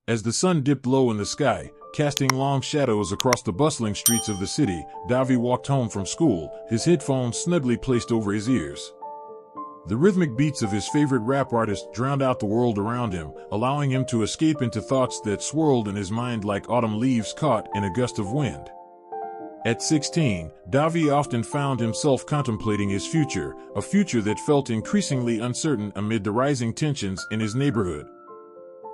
As the sun dipped low in the sky, casting long shadows across the bustling streets of the city, Davi walked home from school, his headphones snugly placed over his ears. The rhythmic beats of his favorite rap artist drowned out the world around him, allowing him to escape into thoughts that swirled in his mind like autumn leaves caught in a gust of wind. At 16, Davi often found himself contemplating his future, a future that felt increasingly uncertain amid the rising tensions in his neighborhood.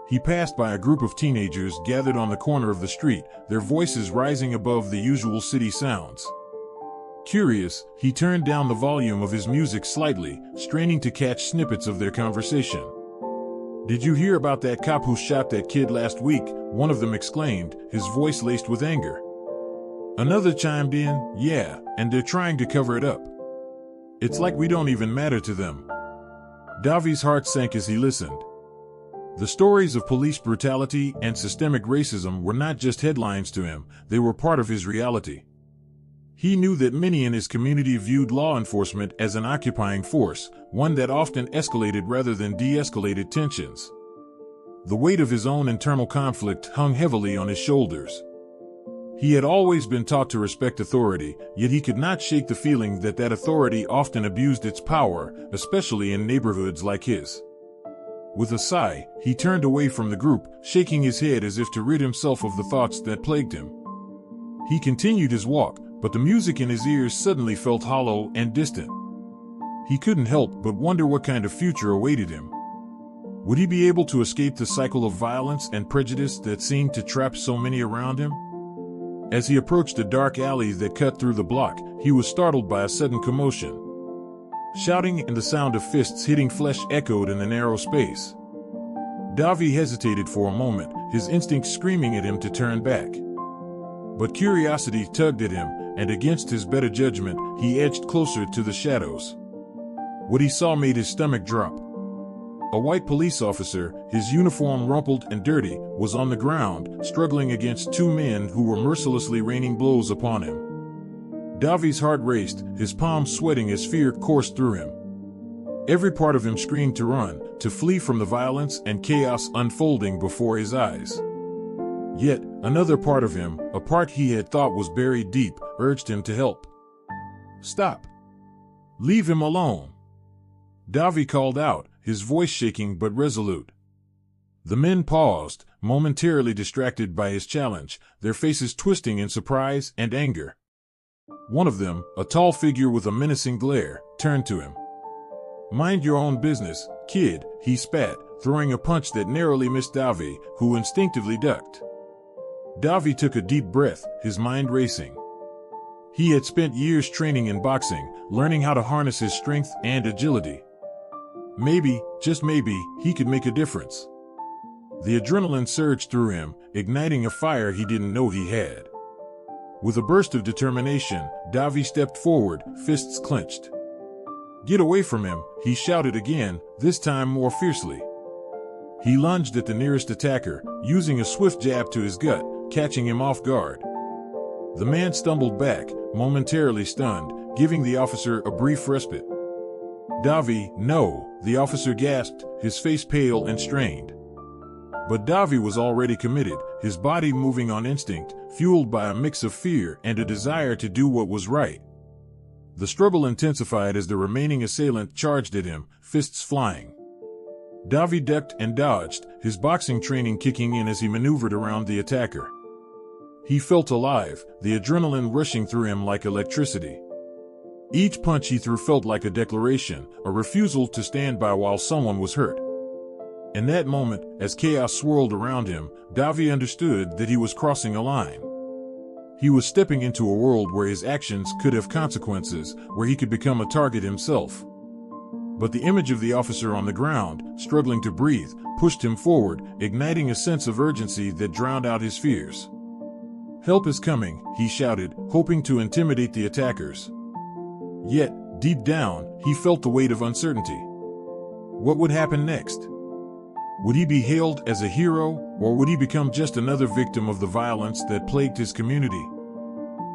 He passed by a group of teenagers gathered on the corner of the street, their voices rising above the usual city sounds. Curious, he turned down the volume of his music slightly, straining to catch snippets of their conversation. "Did you hear about that cop who shot that kid last week?" one of them exclaimed, his voice laced with anger. Another chimed in, "Yeah, and they're trying to cover it up. It's like we don't even matter to them." Davi's heart sank as he listened. The stories of police brutality and systemic racism were not just headlines to him, they were part of his reality. He knew that many in his community viewed law enforcement as an occupying force, one that often escalated rather than de-escalated tensions. The weight of his own internal conflict hung heavily on his shoulders. He had always been taught to respect authority, yet he could not shake the feeling that that authority often abused its power, especially in neighborhoods like his. With a sigh, he turned away from the group, shaking his head as if to rid himself of the thoughts that plagued him. He continued his walk, but the music in his ears suddenly felt hollow and distant. He couldn't help but wonder what kind of future awaited him. Would he be able to escape the cycle of violence and prejudice that seemed to trap so many around him? As he approached a dark alley that cut through the block, he was startled by a sudden commotion. Shouting and the sound of fists hitting flesh echoed in the narrow space. Davi hesitated for a moment, his instincts screaming at him to turn back. But curiosity tugged at him, and against his better judgment, he edged closer to the shadows. What he saw made his stomach drop. A white police officer, his uniform rumpled and dirty, was on the ground, struggling against two men who were mercilessly raining blows upon him. Davi's heart raced, his palms sweating as fear coursed through him. Every part of him screamed to run, to flee from the violence and chaos unfolding before his eyes. Yet, another part of him, a part he had thought was buried deep, urged him to help. "Stop! Leave him alone!" Davi called out, his voice shaking but resolute. The men paused, momentarily distracted by his challenge, their faces twisting in surprise and anger. One of them, a tall figure with a menacing glare, turned to him. "Mind your own business, kid," he spat, throwing a punch that narrowly missed Davi, who instinctively ducked. Davi took a deep breath, his mind racing. He had spent years training in boxing, learning how to harness his strength and agility. Maybe, just maybe, he could make a difference. The adrenaline surged through him, igniting a fire he didn't know he had. With a burst of determination, Davi stepped forward, fists clenched. "Get away from him," he shouted again, this time more fiercely. He lunged at the nearest attacker, using a swift jab to his gut, catching him off guard. The man stumbled back, momentarily stunned, giving the officer a brief respite. "Davi, no," the officer gasped, his face pale and strained. But Davi was already committed, his body moving on instinct, fueled by a mix of fear and a desire to do what was right. The struggle intensified as the remaining assailant charged at him, fists flying. Davi ducked and dodged, his boxing training kicking in as he maneuvered around the attacker. He felt alive, the adrenaline rushing through him like electricity. Each punch he threw felt like a declaration, a refusal to stand by while someone was hurt. In that moment, as chaos swirled around him, Davi understood that he was crossing a line. He was stepping into a world where his actions could have consequences, where he could become a target himself. But the image of the officer on the ground, struggling to breathe, pushed him forward, igniting a sense of urgency that drowned out his fears. "Help is coming," he shouted, hoping to intimidate the attackers. Yet, deep down, he felt the weight of uncertainty. What would happen next? Would he be hailed as a hero, or would he become just another victim of the violence that plagued his community?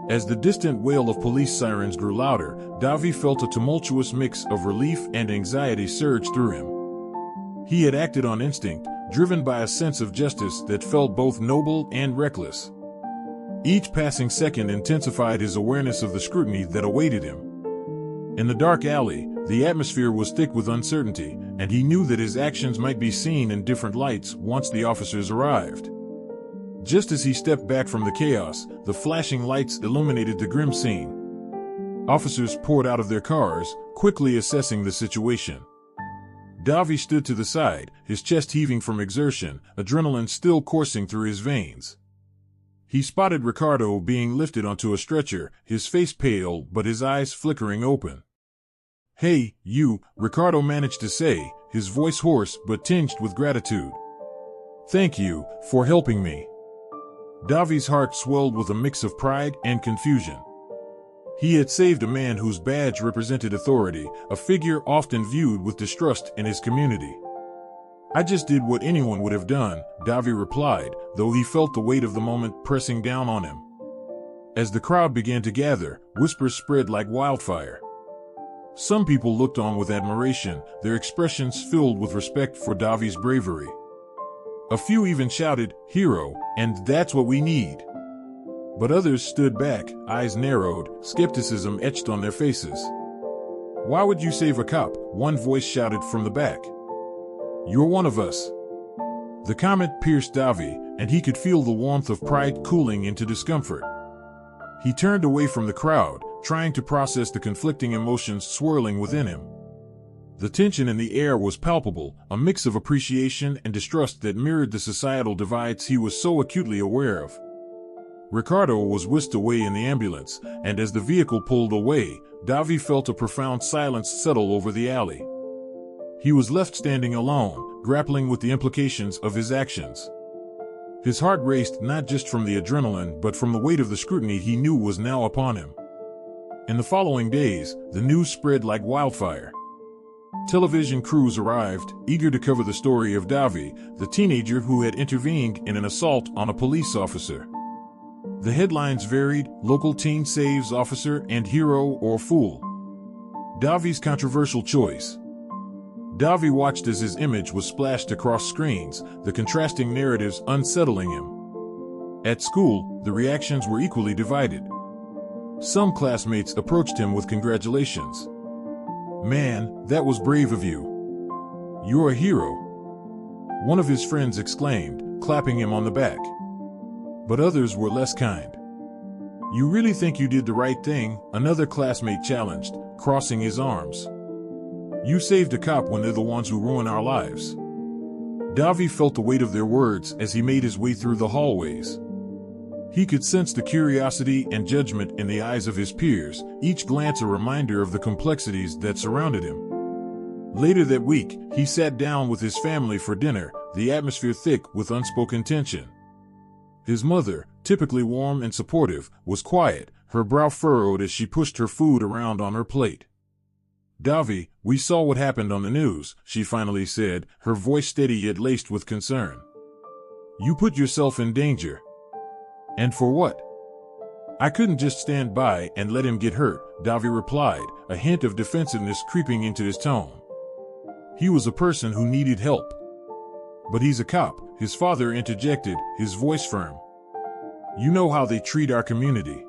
As the distant wail of police sirens grew louder, Davi felt a tumultuous mix of relief and anxiety surge through him. He had acted on instinct, driven by a sense of justice that felt both noble and reckless. Each passing second intensified his awareness of the scrutiny that awaited him. In the dark alley, the atmosphere was thick with uncertainty, and he knew that his actions might be seen in different lights once the officers arrived. Just as he stepped back from the chaos, the flashing lights illuminated the grim scene. Officers poured out of their cars, quickly assessing the situation. Davi stood to the side, his chest heaving from exertion, adrenaline still coursing through his veins. He spotted Ricardo being lifted onto a stretcher, his face pale but his eyes flickering open. "Hey, you," Ricardo managed to say, his voice hoarse but tinged with gratitude. "Thank you for helping me." Davi's heart swelled with a mix of pride and confusion. He had saved a man whose badge represented authority, a figure often viewed with distrust in his community. "I just did what anyone would have done," Davi replied, though he felt the weight of the moment pressing down on him. As the crowd began to gather, whispers spread like wildfire. Some people looked on with admiration, their expressions filled with respect for Davi's bravery. A few even shouted, "Hero," and "That's what we need." But others stood back, eyes narrowed, skepticism etched on their faces. "Why would you save a cop?" one voice shouted from the back. "You're one of us." The comment pierced Davi, and he could feel the warmth of pride cooling into discomfort. He turned away from the crowd, trying to process the conflicting emotions swirling within him. The tension in the air was palpable, a mix of appreciation and distrust that mirrored the societal divides he was so acutely aware of. Ricardo was whisked away in the ambulance, and as the vehicle pulled away, Davi felt a profound silence settle over the alley. He was left standing alone, grappling with the implications of his actions. His heart raced not just from the adrenaline but from the weight of the scrutiny he knew was now upon him. In the following days, the news spread like wildfire. Television crews arrived, eager to cover the story of Davi, the teenager who had intervened in an assault on a police officer. The headlines varied: local teen saves officer and hero or fool. Davi's controversial choice. Davi watched as his image was splashed across screens, the contrasting narratives unsettling him. At school, the reactions were equally divided. Some classmates approached him with congratulations. "Man, that was brave of you. You're a hero," one of his friends exclaimed, clapping him on the back. But others were less kind. "You really think you did the right thing?" another classmate challenged, crossing his arms. "You saved a cop when they're the ones who ruin our lives." Davi felt the weight of their words as he made his way through the hallways. He could sense the curiosity and judgment in the eyes of his peers, each glance a reminder of the complexities that surrounded him. Later that week, he sat down with his family for dinner, the atmosphere thick with unspoken tension. His mother, typically warm and supportive, was quiet, her brow furrowed as she pushed her food around on her plate. "Davi, we saw what happened on the news," she finally said, her voice steady yet laced with concern. "You put yourself in danger. And for what?" "I couldn't just stand by and let him get hurt," Davi replied, a hint of defensiveness creeping into his tone. "He was a person who needed help." "But he's a cop," his father interjected, his voice firm. "You know how they treat our community.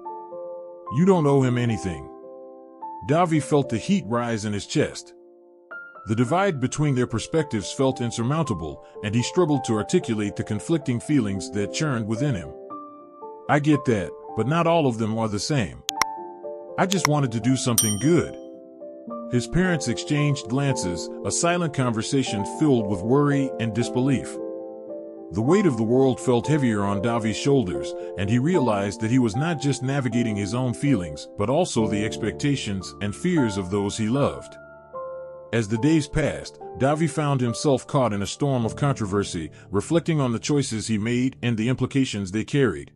You don't owe him anything." Davi felt the heat rise in his chest. The divide between their perspectives felt insurmountable, and he struggled to articulate the conflicting feelings that churned within him. "I get that, but not all of them are the same. I just wanted to do something good." His parents exchanged glances, a silent conversation filled with worry and disbelief. The weight of the world felt heavier on Davi's shoulders, and he realized that he was not just navigating his own feelings, but also the expectations and fears of those he loved. As the days passed, Davi found himself caught in a storm of controversy, reflecting on the choices he made and the implications they carried.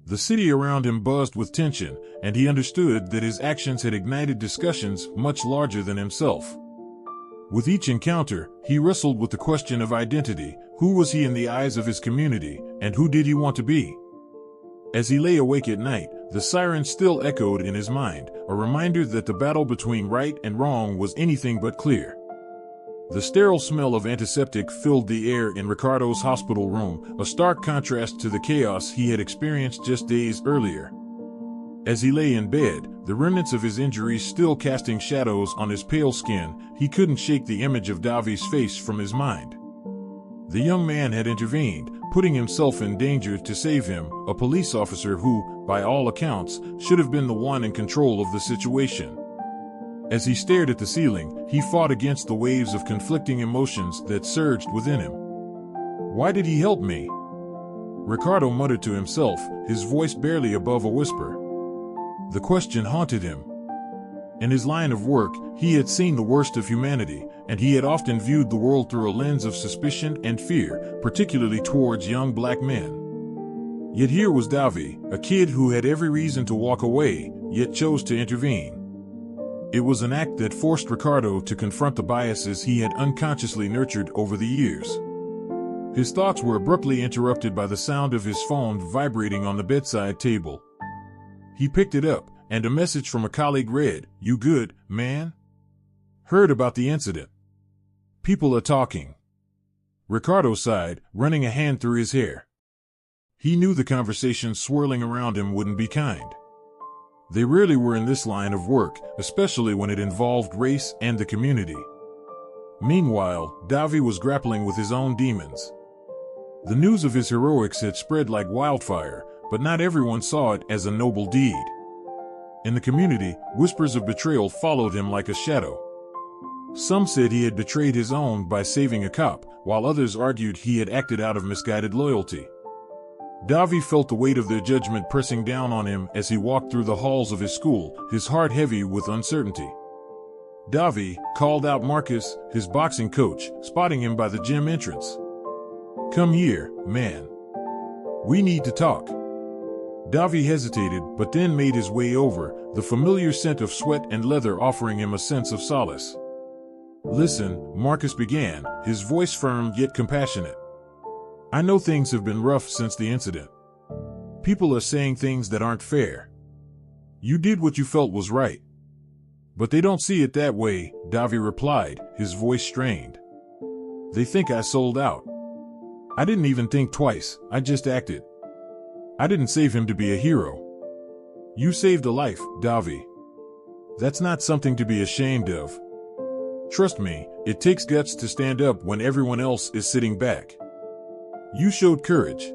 The city around him buzzed with tension, and he understood that his actions had ignited discussions much larger than himself. With each encounter, he wrestled with the question of identity: who was he in the eyes of his community, and who did he want to be? As he lay awake at night, the siren still echoed in his mind, a reminder that the battle between right and wrong was anything but clear. The sterile smell of antiseptic filled the air in Ricardo's hospital room, a stark contrast to the chaos he had experienced just days earlier. As he lay in bed, the remnants of his injuries still casting shadows on his pale skin, he couldn't shake the image of Davi's face from his mind. The young man had intervened, putting himself in danger to save him, a police officer who, by all accounts, should have been the one in control of the situation. As he stared at the ceiling, he fought against the waves of conflicting emotions that surged within him. Why did he help me? Ricardo muttered to himself, his voice barely above a whisper. The question haunted him. In his line of work, he had seen the worst of humanity, and he had often viewed the world through a lens of suspicion and fear, particularly towards young black men. Yet here was Davi, a kid who had every reason to walk away, yet chose to intervene. It was an act that forced Ricardo to confront the biases he had unconsciously nurtured over the years. His thoughts were abruptly interrupted by the sound of his phone vibrating on the bedside table. He picked it up, and a message from a colleague read, "You good, man? Heard about the incident. People are talking." Ricardo sighed, running a hand through his hair. He knew the conversations swirling around him wouldn't be kind. They rarely were in this line of work, especially when it involved race and the community. Meanwhile, Davi was grappling with his own demons. The news of his heroics had spread like wildfire, but not everyone saw it as a noble deed. In the community, whispers of betrayal followed him like a shadow. Some said he had betrayed his own by saving a cop, while others argued he had acted out of misguided loyalty. Davi felt the weight of their judgment pressing down on him as he walked through the halls of his school, his heart heavy with uncertainty. Davi called out Marcus, his boxing coach, spotting him by the gym entrance. "Come here, man. We need to talk." Davi hesitated, but then made his way over, the familiar scent of sweat and leather offering him a sense of solace. "Listen," Marcus began, his voice firm yet compassionate. "I know things have been rough since the incident. People are saying things that aren't fair. You did what you felt was right. But they don't see it that way," Davi replied, his voice strained. "They think I sold out. I didn't even think twice, I just acted. I didn't save him to be a hero. You saved a life, Davi. That's not something to be ashamed of. Trust me, it takes guts to stand up when everyone else is sitting back. You showed courage."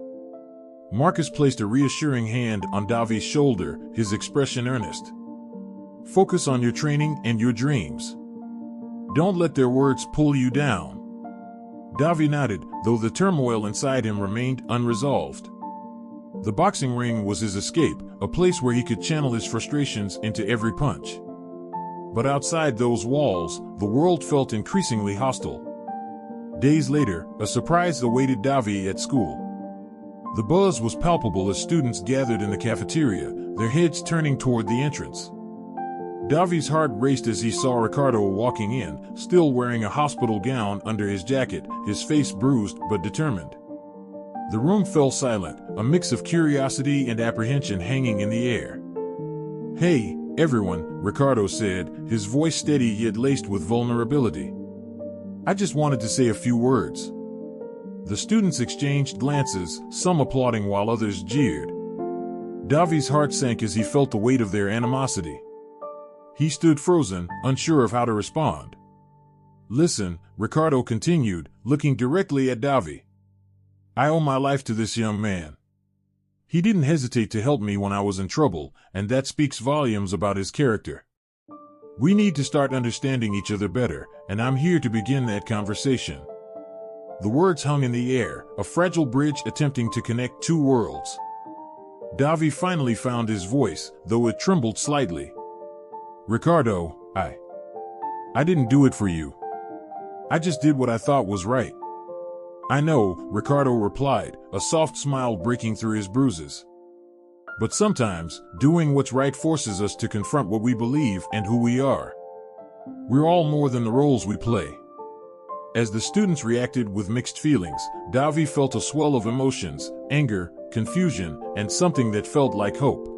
Marcus placed a reassuring hand on Davi's shoulder, his expression earnest. "Focus on your training and your dreams. Don't let their words pull you down." Davi nodded, though the turmoil inside him remained unresolved. The boxing ring was his escape, a place where he could channel his frustrations into every punch. But outside those walls, the world felt increasingly hostile. Days later, a surprise awaited Davi at school. The buzz was palpable as students gathered in the cafeteria, their heads turning toward the entrance. Davi's heart raced as he saw Ricardo walking in, still wearing a hospital gown under his jacket, his face bruised but determined. The room fell silent, a mix of curiosity and apprehension hanging in the air. "Hey, everyone," Ricardo said, his voice steady yet laced with vulnerability. "I just wanted to say a few words." The students exchanged glances, some applauding while others jeered. Davi's heart sank as he felt the weight of their animosity. He stood frozen, unsure of how to respond. "Listen," Ricardo continued, looking directly at Davi. "I owe my life to this young man. He didn't hesitate to help me when I was in trouble, and that speaks volumes about his character. We need to start understanding each other better, and I'm here to begin that conversation." The words hung in the air, a fragile bridge attempting to connect two worlds. Davi finally found his voice, though it trembled slightly. "Ricardo, I didn't do it for you. I just did what I thought was right." "I know," Ricardo replied, a soft smile breaking through his bruises. "But sometimes, doing what's right forces us to confront what we believe and who we are. We're all more than the roles we play." As the students reacted with mixed feelings, Davi felt a swell of emotions, anger, confusion, and something that felt like hope.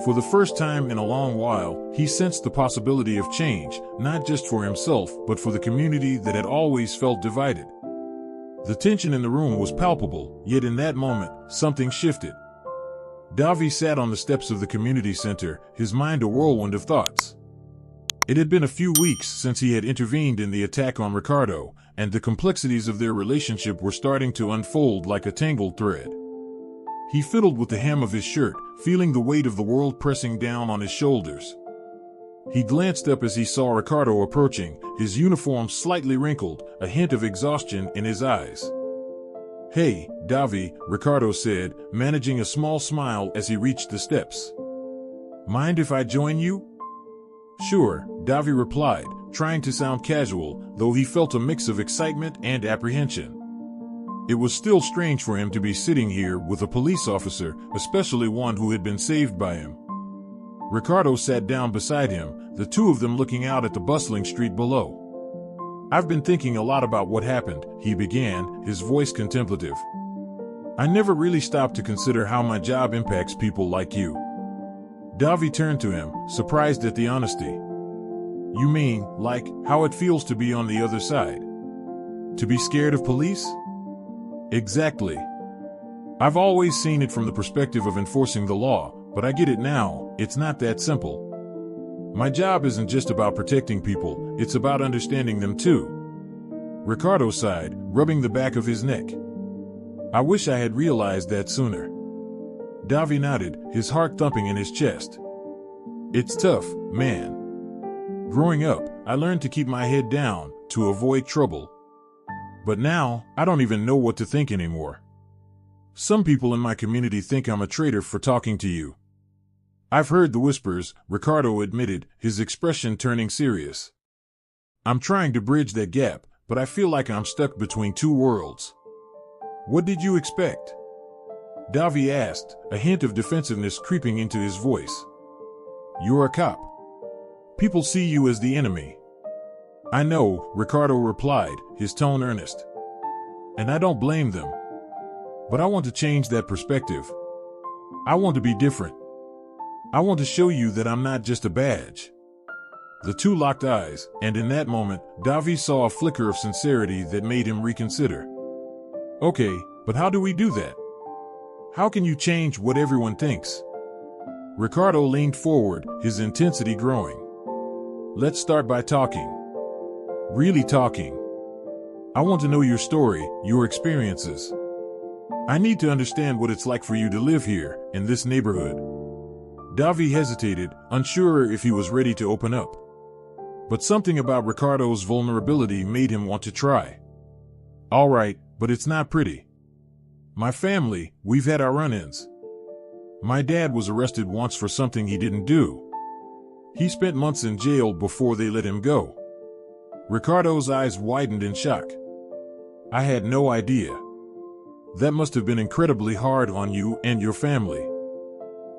For the first time in a long while, he sensed the possibility of change, not just for himself, but for the community that had always felt divided. The tension in the room was palpable, yet in that moment, something shifted. Davi sat on the steps of the community center, his mind a whirlwind of thoughts. It had been a few weeks since he had intervened in the attack on Ricardo, and the complexities of their relationship were starting to unfold like a tangled thread. He fiddled with the hem of his shirt, feeling the weight of the world pressing down on his shoulders. He glanced up as he saw Ricardo approaching, his uniform slightly wrinkled, a hint of exhaustion in his eyes. "Hey, Davi," Ricardo said, managing a small smile as he reached the steps. "Mind if I join you?" "Sure," Davi replied, trying to sound casual, though he felt a mix of excitement and apprehension. It was still strange for him to be sitting here with a police officer, especially one who had been saved by him. Ricardo sat down beside him, the two of them looking out at the bustling street below. "I've been thinking a lot about what happened," he began, his voice contemplative. "I never really stopped to consider how my job impacts people like you." Davi turned to him, surprised at the honesty. "You mean, like, how it feels to be on the other side? To be scared of police?" "Exactly. I've always seen it from the perspective of enforcing the law, but I get it now, it's not that simple. My job isn't just about protecting people, it's about understanding them too." Ricardo sighed, rubbing the back of his neck. "I wish I had realized that sooner." Davi nodded, his heart thumping in his chest. "It's tough, man. Growing up, I learned to keep my head down, to avoid trouble. But now, I don't even know what to think anymore. Some people in my community think I'm a traitor for talking to you." "I've heard the whispers," Ricardo admitted, his expression turning serious. "I'm trying to bridge that gap, but I feel like I'm stuck between two worlds." "What did you expect?" Davi asked, a hint of defensiveness creeping into his voice. "You're a cop. People see you as the enemy." "I know," Ricardo replied, his tone earnest. "And I don't blame them. But I want to change that perspective. I want to be different. I want to show you that I'm not just a badge." The two locked eyes, and in that moment, Davi saw a flicker of sincerity that made him reconsider. "Okay, but how do we do that? How can you change what everyone thinks?" Ricardo leaned forward, his intensity growing. "Let's start by talking. Really talking. I want to know your story, your experiences. I need to understand what it's like for you to live here, in this neighborhood." Davi hesitated, unsure if he was ready to open up. But something about Ricardo's vulnerability made him want to try. "All right, but it's not pretty. My family, we've had our run-ins. My dad was arrested once for something he didn't do. He spent months in jail before they let him go." Ricardo's eyes widened in shock. "I had no idea. That must have been incredibly hard on you and your family."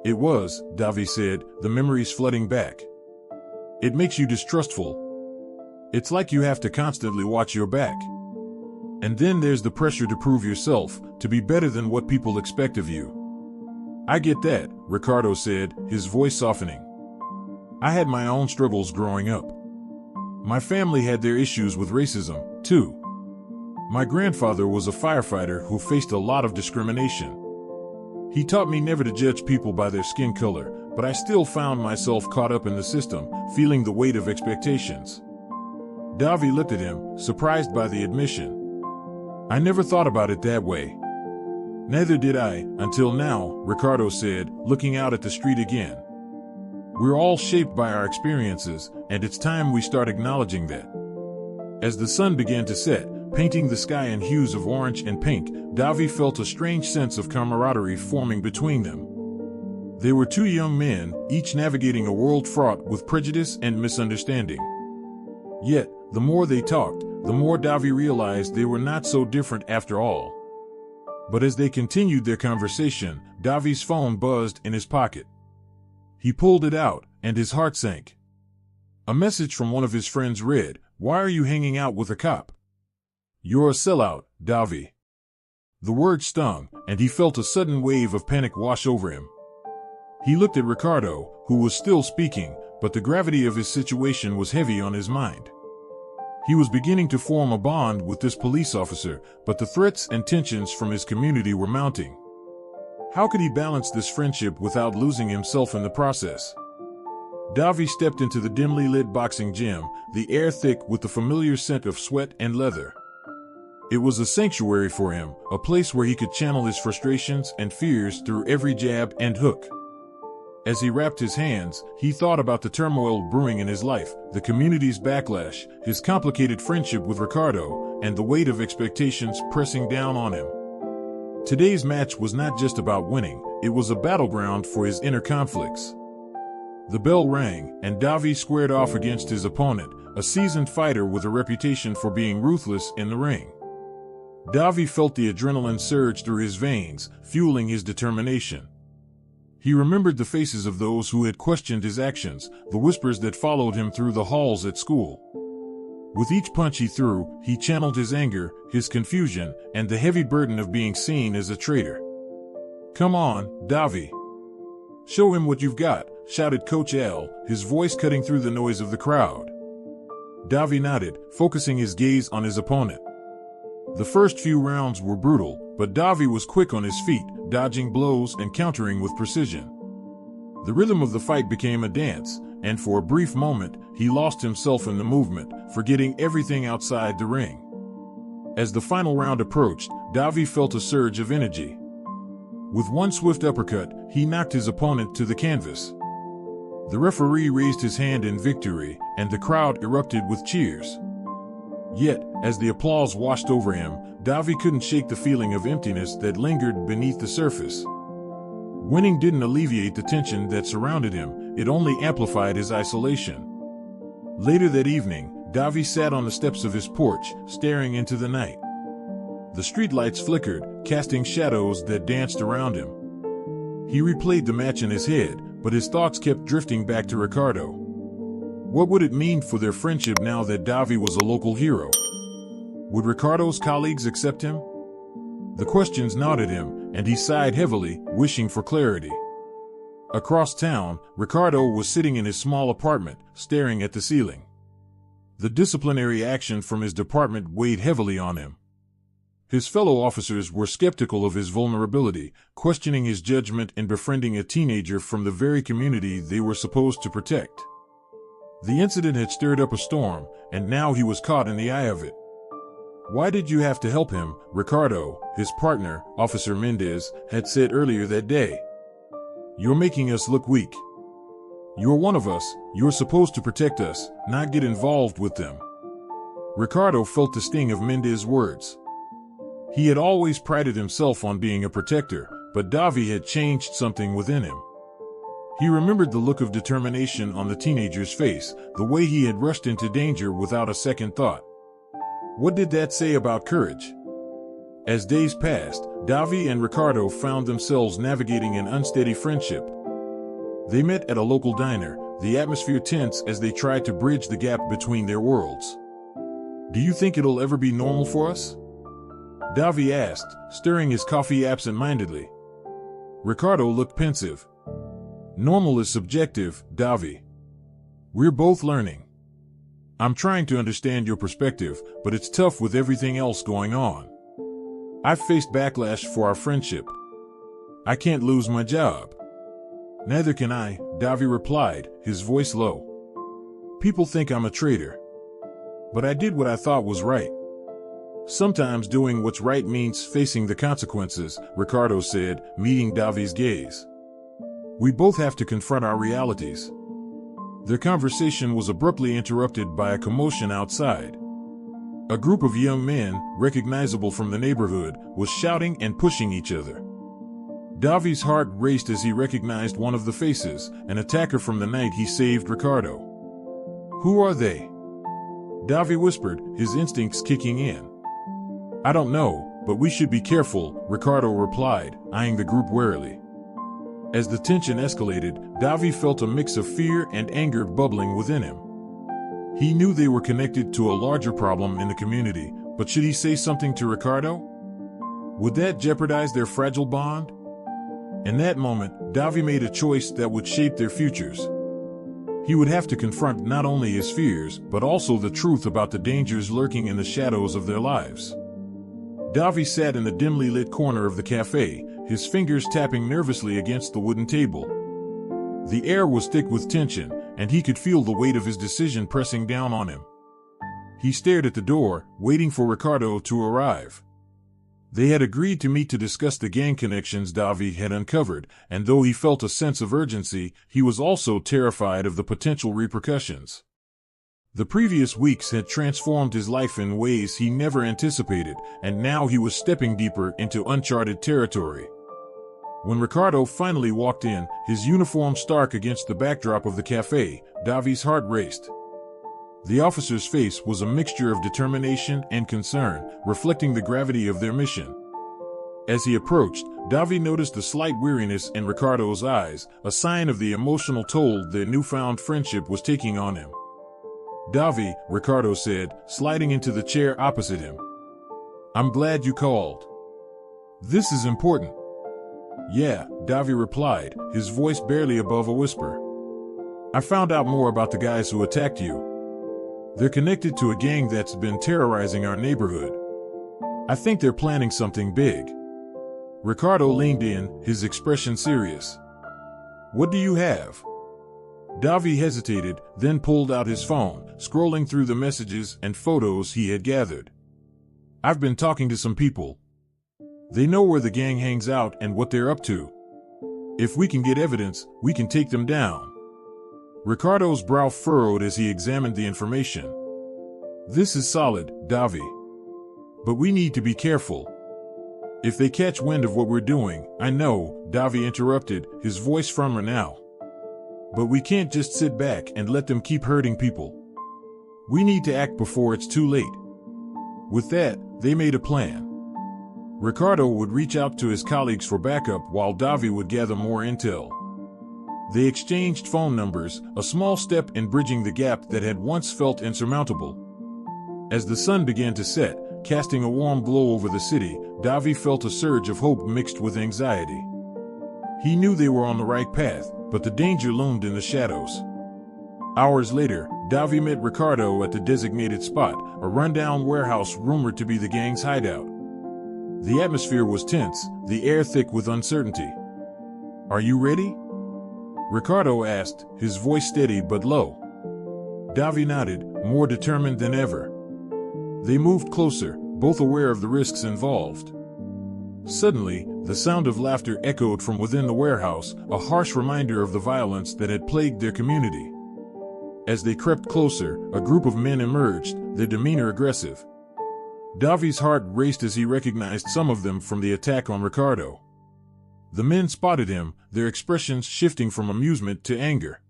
"It was," Davi said, the memories flooding back. "It makes you distrustful. It's like you have to constantly watch your back. And then there's the pressure to prove yourself, to be better than what people expect of you." "I get that," Ricardo said, his voice softening. "I had my own struggles growing up. My family had their issues with racism, too. My grandfather was a firefighter who faced a lot of discrimination. He taught me never to judge people by their skin color, but I still found myself caught up in the system, feeling the weight of expectations." Davi looked at him, surprised by the admission. "I never thought about it that way." "Neither did I, until now," Ricardo said, looking out at the street again. "We're all shaped by our experiences, and it's time we start acknowledging that." As the sun began to set, painting the sky in hues of orange and pink, Davi felt a strange sense of camaraderie forming between them. They were two young men, each navigating a world fraught with prejudice and misunderstanding. Yet, the more they talked, the more Davi realized they were not so different after all. But as they continued their conversation, Davi's phone buzzed in his pocket. He pulled it out, and his heart sank. A message from one of his friends read, "Why are you hanging out with a cop? You're a sellout, Davi." The word stung, and he felt a sudden wave of panic wash over him. He looked at Ricardo, who was still speaking, but the gravity of his situation was heavy on his mind. He was beginning to form a bond with this police officer, but the threats and tensions from his community were mounting. How could he balance this friendship without losing himself in the process? Davi stepped into the dimly lit boxing gym, the air thick with the familiar scent of sweat and leather. It was a sanctuary for him, a place where he could channel his frustrations and fears through every jab and hook. As he wrapped his hands, he thought about the turmoil brewing in his life, the community's backlash, his complicated friendship with Ricardo, and the weight of expectations pressing down on him. Today's match was not just about winning, it was a battleground for his inner conflicts. The bell rang, and Davi squared off against his opponent, a seasoned fighter with a reputation for being ruthless in the ring. Davi felt the adrenaline surge through his veins, fueling his determination. He remembered the faces of those who had questioned his actions, the whispers that followed him through the halls at school. With each punch he threw, he channeled his anger, his confusion, and the heavy burden of being seen as a traitor. "Come on, Davi. Show him what you've got," shouted Coach Al, his voice cutting through the noise of the crowd. Davi nodded, focusing his gaze on his opponent. The first few rounds were brutal, but Davi was quick on his feet, dodging blows and countering with precision. The rhythm of the fight became a dance, and for a brief moment, he lost himself in the movement, forgetting everything outside the ring. As the final round approached, Davi felt a surge of energy. With one swift uppercut, he knocked his opponent to the canvas. The referee raised his hand in victory, and the crowd erupted with cheers. Yet, as the applause washed over him, Davi couldn't shake the feeling of emptiness that lingered beneath the surface. Winning didn't alleviate the tension that surrounded him, it only amplified his isolation. Later that evening, Davi sat on the steps of his porch, staring into the night. The streetlights flickered, casting shadows that danced around him. He replayed the match in his head, but his thoughts kept drifting back to Ricardo. What would it mean for their friendship now that Davi was a local hero? Would Ricardo's colleagues accept him? The questions gnawed him, and he sighed heavily, wishing for clarity. Across town, Ricardo was sitting in his small apartment, staring at the ceiling. The disciplinary action from his department weighed heavily on him. His fellow officers were skeptical of his vulnerability, questioning his judgment in befriending a teenager from the very community they were supposed to protect. The incident had stirred up a storm, and now he was caught in the eye of it. "Why did you have to help him?" Ricardo, his partner, Officer Mendez, had said earlier that day. "You're making us look weak. You're one of us, you're supposed to protect us, not get involved with them." Ricardo felt the sting of Mendez's words. He had always prided himself on being a protector, but Davi had changed something within him. He remembered the look of determination on the teenager's face, the way he had rushed into danger without a second thought. What did that say about courage? As days passed, Davi and Ricardo found themselves navigating an unsteady friendship. They met at a local diner, the atmosphere tense as they tried to bridge the gap between their worlds. "Do you think it'll ever be normal for us?" Davi asked, stirring his coffee absent-mindedly. Ricardo looked pensive. "Normal is subjective, Davi. We're both learning. I'm trying to understand your perspective, but it's tough with everything else going on. I've faced backlash for our friendship. I can't lose my job." "Neither can I," Davi replied, his voice low. "People think I'm a traitor. But I did what I thought was right." "Sometimes doing what's right means facing the consequences," Ricardo said, meeting Davi's gaze. "We both have to confront our realities." Their conversation was abruptly interrupted by a commotion outside. A group of young men, recognizable from the neighborhood, was shouting and pushing each other. Davi's heart raced as he recognized one of the faces, an attacker from the night he saved Ricardo. "Who are they?" Davi whispered, his instincts kicking in. "I don't know, but we should be careful," Ricardo replied, eyeing the group warily. As the tension escalated, Davi felt a mix of fear and anger bubbling within him. He knew they were connected to a larger problem in the community, but should he say something to Ricardo? Would that jeopardize their fragile bond? In that moment, Davi made a choice that would shape their futures. He would have to confront not only his fears, but also the truth about the dangers lurking in the shadows of their lives. Davi sat in the dimly lit corner of the cafe, his fingers tapping nervously against the wooden table. The air was thick with tension, and he could feel the weight of his decision pressing down on him. He stared at the door, waiting for Ricardo to arrive. They had agreed to meet to discuss the gang connections Davi had uncovered, and though he felt a sense of urgency, he was also terrified of the potential repercussions. The previous weeks had transformed his life in ways he never anticipated, and now he was stepping deeper into uncharted territory. When Ricardo finally walked in, his uniform stark against the backdrop of the cafe, Davi's heart raced. The officer's face was a mixture of determination and concern, reflecting the gravity of their mission. As he approached, Davi noticed a slight weariness in Ricardo's eyes, a sign of the emotional toll their newfound friendship was taking on him. "Davi," Ricardo said, sliding into the chair opposite him. "I'm glad you called. This is important." "Yeah," Davi replied, his voice barely above a whisper. "I found out more about the guys who attacked you. They're connected to a gang that's been terrorizing our neighborhood. I think they're planning something big." Ricardo leaned in, his expression serious. "What do you have?" Davi hesitated, then pulled out his phone, scrolling through the messages and photos he had gathered. "I've been talking to some people. They know where the gang hangs out and what they're up to. If we can get evidence, we can take them down." Ricardo's brow furrowed as he examined the information. "This is solid, Davi. But we need to be careful. If they catch wind of what we're doing, I know," Davi interrupted, his voice firmer now. "But we can't just sit back and let them keep hurting people. We need to act before it's too late." With that, they made a plan. Ricardo would reach out to his colleagues for backup while Davi would gather more intel. They exchanged phone numbers, a small step in bridging the gap that had once felt insurmountable. As the sun began to set, casting a warm glow over the city, Davi felt a surge of hope mixed with anxiety. He knew they were on the right path, but the danger loomed in the shadows. Hours later, Davi met Ricardo at the designated spot, a rundown warehouse rumored to be the gang's hideout. The atmosphere was tense, the air thick with uncertainty. "Are you ready?" Ricardo asked, his voice steady but low. Davi nodded, more determined than ever. They moved closer, both aware of the risks involved. Suddenly, the sound of laughter echoed from within the warehouse, a harsh reminder of the violence that had plagued their community. As they crept closer, a group of men emerged, their demeanor aggressive. Davi's heart raced as he recognized some of them from the attack on Ricardo. The men spotted him, their expressions shifting from amusement to anger.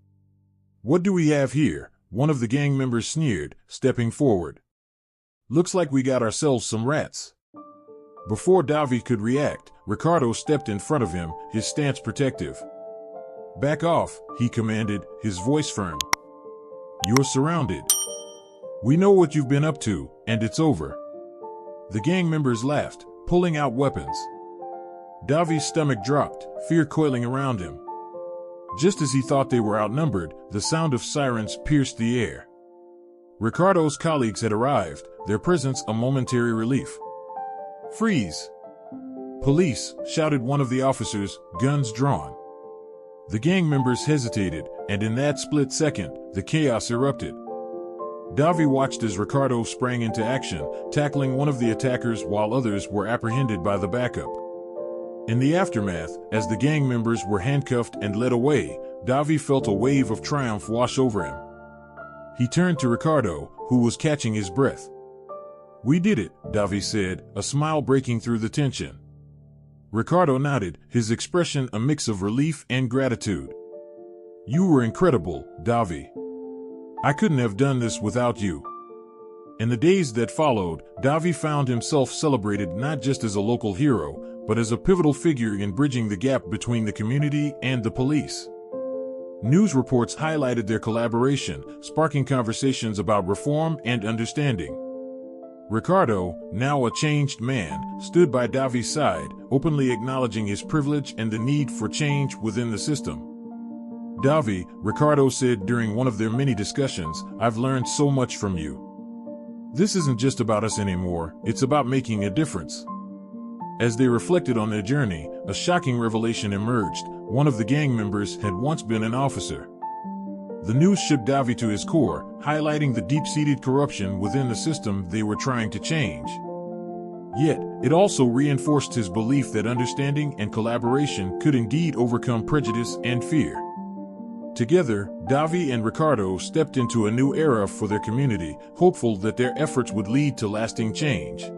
"What do we have here?" one of the gang members sneered, stepping forward. "Looks like we got ourselves some rats." Before Davi could react, Ricardo stepped in front of him, his stance protective. "Back off," he commanded, his voice firm. "You're surrounded. We know what you've been up to, and it's over." The gang members laughed, pulling out weapons. Davi's stomach dropped, fear coiling around him. Just as he thought they were outnumbered, the sound of sirens pierced the air. Ricardo's colleagues had arrived, their presence a momentary relief. "Freeze! Police!" shouted one of the officers, guns drawn. The gang members hesitated, and in that split second, the chaos erupted. Davi watched as Ricardo sprang into action, tackling one of the attackers while others were apprehended by the backup. In the aftermath, as the gang members were handcuffed and led away, Davi felt a wave of triumph wash over him. He turned to Ricardo, who was catching his breath. "We did it," Davi said, a smile breaking through the tension. Ricardo nodded, his expression a mix of relief and gratitude. "You were incredible, Davi. I couldn't have done this without you." In the days that followed, Davi found himself celebrated not just as a local hero, but as a pivotal figure in bridging the gap between the community and the police. News reports highlighted their collaboration, sparking conversations about reform and understanding. Ricardo, now a changed man, stood by Davi's side, openly acknowledging his privilege and the need for change within the system. "Davi," Ricardo said during one of their many discussions, "I've learned so much from you. This isn't just about us anymore, it's about making a difference." As they reflected on their journey, a shocking revelation emerged. One of the gang members had once been an officer. The news shook Davi to his core, highlighting the deep-seated corruption within the system they were trying to change. Yet, it also reinforced his belief that understanding and collaboration could indeed overcome prejudice and fear. Together, Davi and Ricardo stepped into a new era for their community, hopeful that their efforts would lead to lasting change.